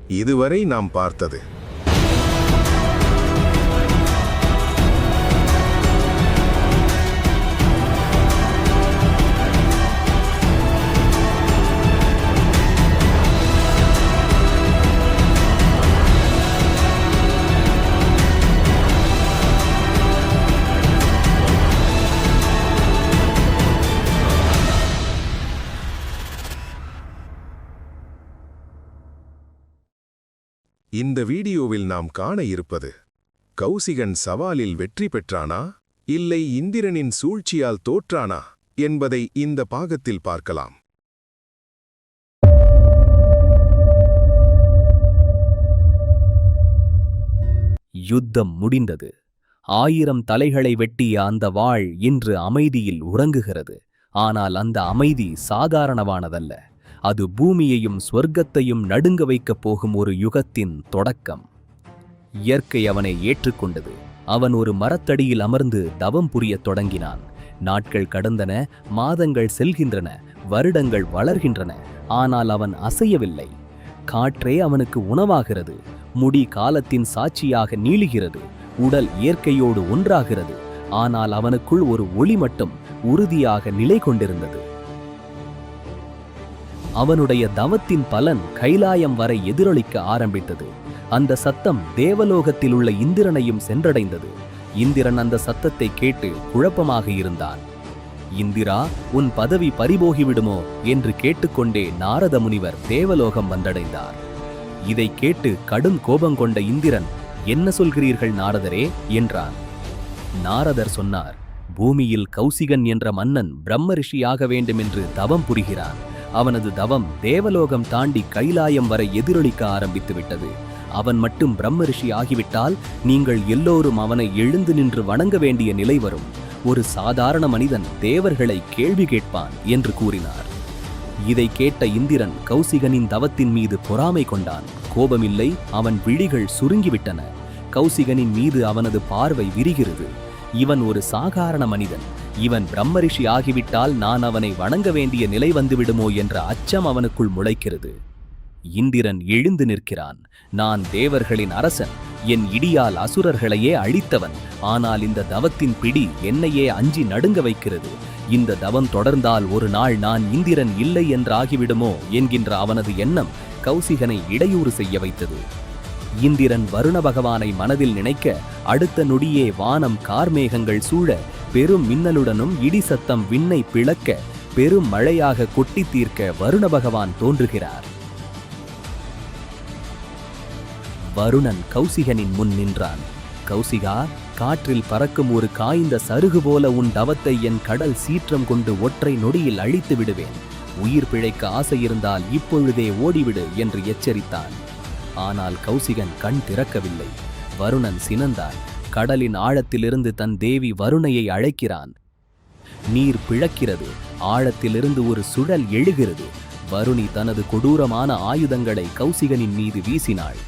இதுவரை நாம் பார்த்தது. இந்த வீடியோவில் நாம் காண இருப்பது, கௌசிகன் சவாலில் வெற்றி பெற்றானா இல்லை இந்திரனின் சூழ்ச்சியால் தோற்றானா என்பதை இந்த பாகத்தில் பார்க்கலாம். யுத்தம் முடிந்தது. 1000 தலைகளை வெட்டிய அந்த வாள் இன்று அமைதியில் உறங்குகிறது. ஆனால் அந்த அமைதி சாதாரணமானதல்ல. அது பூமியையும் ஸ்வர்க்கத்தையும் நடுங்க வைக்கப் போகும் ஒரு யுகத்தின் தொடக்கம். இயற்கை அவனை ஏற்றுக்கொண்டது. அவன் ஒரு மரத்தடியில் அமர்ந்து தவம் புரியத் தொடங்கினான். நாட்கள் கடந்தன, மாதங்கள் செல்கின்றன, வருடங்கள் வளர்கின்றன. ஆனால் அவன் அசையவில்லை. காற்றே அவனுக்கு உணவாகிறது. முடி காலத்தின் சாட்சியாக நீளுகிறது. உடல் இயற்கையோடு ஒன்றாகிறது. ஆனால் அவனுக்குள் ஒரு ஒளி மட்டும் உறுதியாக நிலை கொண்டிருந்தது. அவனுடைய தவத்தின் பலன் கைலாயம் வரை எதிரொலிக்க ஆரம்பித்தது. அந்த சத்தம் தேவலோகத்தில் உள்ள இந்திரனையும் சென்றடைந்தது. இந்திரன் அந்த சத்தத்தை கேட்டு குழப்பமாக இருந்தான். இந்திரா, உன் பதவி பறிபோகிவிடுமோ என்று கேட்டுக்கொண்டே நாரத முனிவர் தேவலோகம் வந்தடைந்தார். இதை கேட்டு கடும் கோபம் கொண்ட இந்திரன், என்ன சொல்கிறீர்கள் நாரதரே என்றான். நாரதர் சொன்னார், பூமியில் கௌசிகன் என்ற மன்னன் பிரம்ம ரிஷியாக வேண்டுமென்று தவம் புரிகிறான். அவனது தவம் தேவலோகம் தாண்டி கைலாயம் வரை எதிரொலிக்க ஆரம்பித்து விட்டது. அவன் மட்டும் பிரம்ம ரிஷி ஆகிவிட்டால் நீங்கள் எல்லோரும் அவனை எழுந்து நின்று வணங்க வேண்டிய நிலை வரும். ஒரு சாதாரண மனிதன் தேவர்களை கேள்வி கேட்பான் என்று கூறினார். இதை கேட்ட இந்திரன் கௌசிகனின் தவத்தின் மீது பொறாமை கொண்டான். கோபமில்லை, அவன் விழிகள் சுருங்கிவிட்டன. கௌசிகனின் மீது அவனது பார்வை விரிகிறது. இவன் ஒரு சாதாரண மனிதன். இவன் பிரம்மரிஷி ஆகிவிட்டால் நான் அவனை வணங்க வேண்டிய நிலை வந்துவிடுமோ என்ற அச்சம் அவனுக்குள் முளைக்கிறது. இந்திரன் எழுந்து நிற்கிறான். நான் தேவர்களின் அரசன். என் இடியால் அசுரர்களையே அழித்தவன். ஆனால் இந்த தவத்தின் பிடி என்னையே அஞ்சி நடுங்க வைக்கிறது. இந்த தவம் தொடர்ந்தால் ஒரு நாள் நான் இந்திரன் இல்லை என்றாகிவிடுமோ என்கின்ற அவனது எண்ணம் கௌசிகனை இடையூறு செய்ய வைத்தது. இந்திரன் வருண பகவானை மனதில் நினைக்க அடுத்த நொடியே வானம் கார்மேகங்கள் சூழ பெரும் மின்னலுடனும் இடி சத்தம் விண்ணை பிளக்க பெரும் மழையாக கொட்டி தீர்க்க வருண பகவான் தோன்றுகிறார். வருணன் கௌசிகனின் முன் நின்றான். கௌசிகா, காற்றில் பறக்கும் ஒரு காய்ந்த சருகு போல உன் தவத்தை என் கடல் சீற்றம் கொண்டு ஒற்றை நொடியில் அழித்து விடுவேன். உயிர் பிழைக்க ஆசை இருந்தால் இப்பொழுதே ஓடிவிடு என்று எச்சரித்தான். ஆனால் கௌசிகன் கண் திறக்கவில்லை. வருணன் சினந்தான். கடலின் ஆழத்திலிருந்து தன் தேவி வருணையை அழைக்கிறான். நீர் பிளக்கிறது. ஆழத்திலிருந்து ஒரு சுழல் எழுகிறது. வருணி தனது கொடூரமான ஆயுதங்களை கௌசிகனின் மீது வீசினாள்.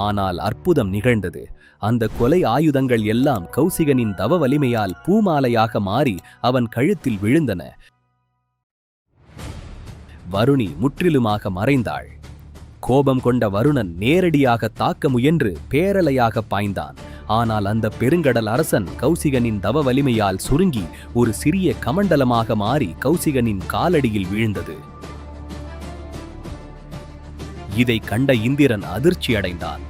ஆனால் அற்புதம் நிகழ்ந்தது. அந்த கொலை ஆயுதங்கள் எல்லாம் கௌசிகனின் தவ வலிமையால் பூமாலையாக மாறி அவன் கழுத்தில் விழுந்தன. வருணி முற்றிலுமாக மறைந்தாள். கோபம் கொண்ட வருணன் நேரடியாக தாக்க முயன்று பேரலையாக பாய்ந்தான். ஆனால் அந்த பெருங்கடல் அரசன் கௌசிகனின் தவ வலிமையால் சுருங்கி ஒரு சிறிய கமண்டலமாக மாறி கௌசிகனின் காலடியில் வீழ்ந்தது. இதை கண்ட இந்திரன் அதிர்ச்சி அடைந்தான்.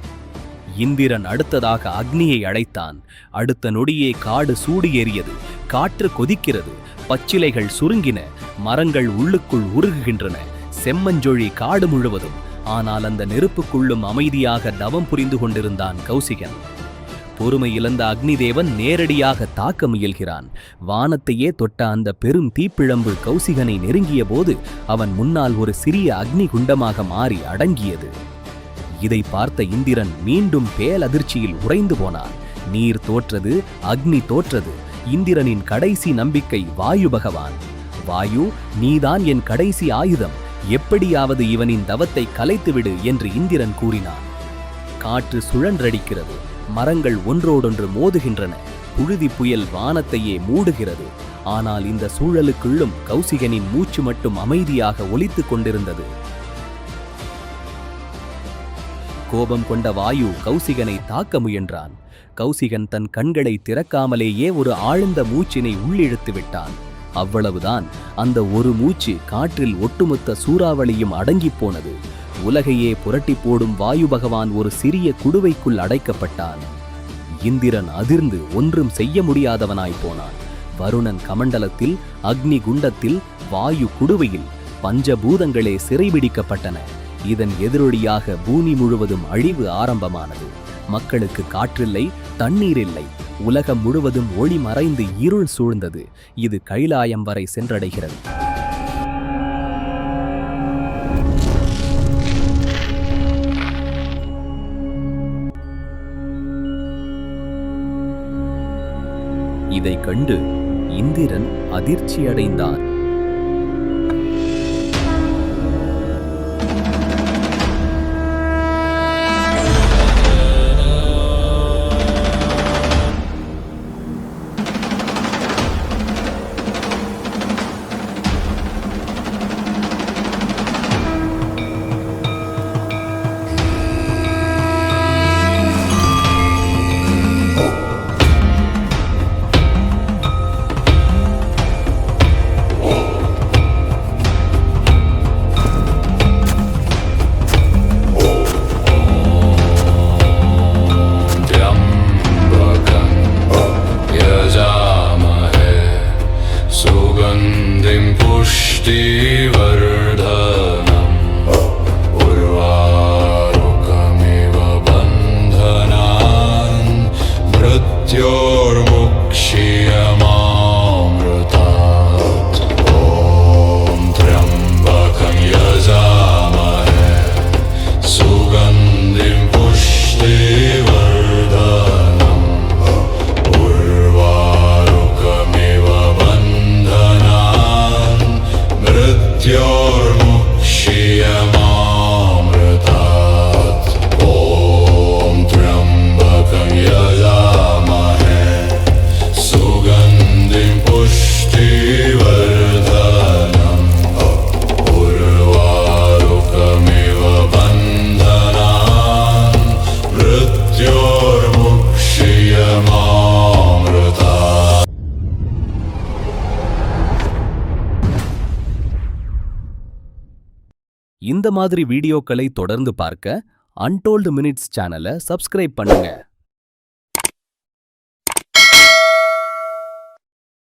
இந்திரன் அடுத்ததாக அக்னியை அழைத்தான். அடுத்த நொடியே காடு சூடு ஏறியது. காற்று கொதிக்கிறது. பச்சிலைகள் சுருங்கின. மரங்கள் உள்ளுக்குள் உருகுகின்றன. செம்மஞ்சொழி காடு முழுவதும். ஆனால் அந்த நெருப்புக்குள்ளும் அமைதியாக தவம் புரிந்து கொண்டிருந்தான் கௌசிகன். பொறுமை இழந்த அக்னிதேவன் நேரடியாக தாக்க முயல்கிறான். வானத்தையே தொட்ட அந்த பெரும் தீப்பிழம்பு கௌசிகனை நெருங்கிய போது அவன் முன்னால் ஒரு சிறிய அக்னி குண்டமாக மாறி அடங்கியது. இதை பார்த்த இந்திரன் மீண்டும் பேலதிர்ச்சியில் உறைந்து போனான். நீர் தோற்றது, அக்னி தோற்றது. இந்திரனின் கடைசி நம்பிக்கை வாயு பகவான். வாயு, நீதான் என் கடைசி ஆயுதம். எப்படியாவது இவனின் தவத்தை கலைத்துவிடு என்று இந்திரன் கூறினான். காற்று சுழன்றடிக்கிறது. மரங்கள் ஒன்றோடொன்று மோதுகின்றன. புழுதி புயல் வானத்தையே மூடுகிறது. ஆனால் இந்த சூழலுக்குள்ளும் கௌசிகனின் மூச்சு மட்டும் அமைதியாக ஒலித்துக் கொண்டிருந்தது. கோபம் கொண்ட வாயு கௌசிகனை தாக்க முயன்றான். கௌசிகன் தன் கண்களை திறக்காமலேயே ஒரு ஆழ்ந்த மூச்சினை உள்ளிழுத்து விட்டான். அவ்வளவுதான், அந்த ஒரு மூச்சு காற்றில் ஒட்டுமொத்த சூறாவளியும் அடங்கிப் போனது. உலகையே புரட்டி போடும் வாயு பகவான் ஒரு சிறிய குடுவைக்குள் அடைக்கப்பட்டான். இந்திரன் அதிர்ந்து ஒன்றும் செய்ய முடியாதவனாய் போனான். வருணன் கமண்டலத்தில், அக்னி குண்டத்தில், வாயு குடுவையில் பஞ்சபூதங்களே சிறைபிடிக்கப்பட்டன. இதன் எதிரொலியாக பூமி முழுவதும் அழிவு ஆரம்பமானது. மக்களுக்கு காற்றில்லை, தண்ணீர் இல்லை. உலகம் முழுவதும் ஒளி மறைந்து இருள் சூழ்ந்தது. இது கைலாயம் வரை சென்றடைகிறது. இதைக் கண்டு இந்திரன் அதிர்ச்சியடைந்தான். இந்த மாதிரி வீடியோக்களை தொடர்ந்து பார்க்க அன்டோல்டு மினிட்ஸ் சேனலை சப்ஸ்கிரைப் பண்ணுங்க.